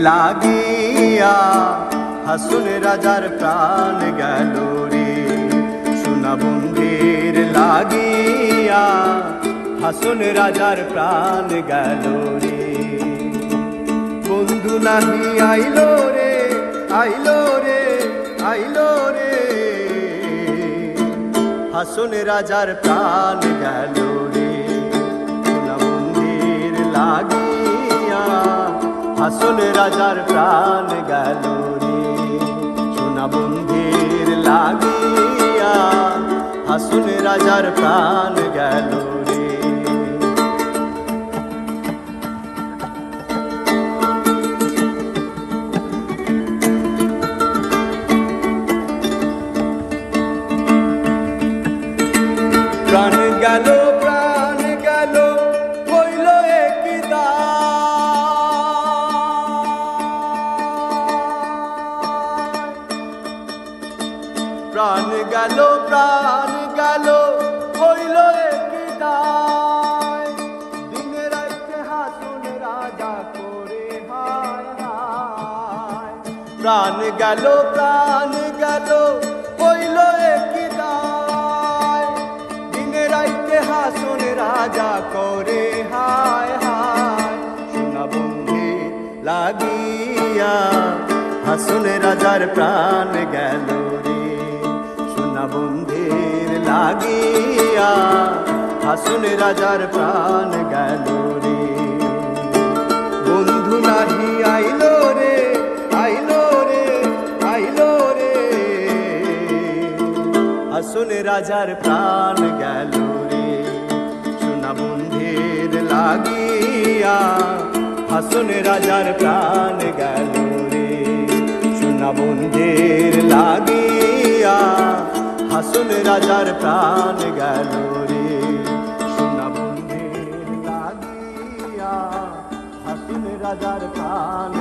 লাগিয়া হাসুন রাজার প্রাণ গেল রে। সোনা বন্ধের লাগিয়া হাসুন রাজার প্রাণ গেল রে। বন্ধু নাহি আইলো রে, আইলো রে, আইলো রে, হাসুন রাজার প্রাণ গেল রে। সোনা বন্ধের লাগিয়া হাসুন রাজার প্রাণ গেল রে। সোনা বন্ধের লাগিয়া হাসুন রাজার প্রাণ গেল রে। প্রাণ গেল, প্রাণ গেল, হইল একই দায়। প্রাণ গেল, প্রাণ গেল, হইল একই দায়। দিনে রাতে হাসুন রাজা করে হায় হায়। প্রাণ গেল, প্রাণ গেল, হইল একই দায়। দিনে রাতে হাসুন রাজা করে হায় হায়। সোনা বন্ধের লাগিয়া হাসুন রাজার প্রাণ গেল রে। সোনা বন্ধের লাগিয়া হাসুন রাজার প্রাণ গেল রে। বন্ধু নাহি আইলো রে, আইলো রে, আইলো রে, হাসুন রাজার প্রাণ গেল রে। সোনা বন্ধের লাগিয়া হাসুন রাজার প্রাণ গেল রে। সোনা বন্ধের লাগিয়া হাসুন রাজার প্রাণ গেল রে। সোনা বন্ধের লাগিয়া হাসুন রাজার প্রাণ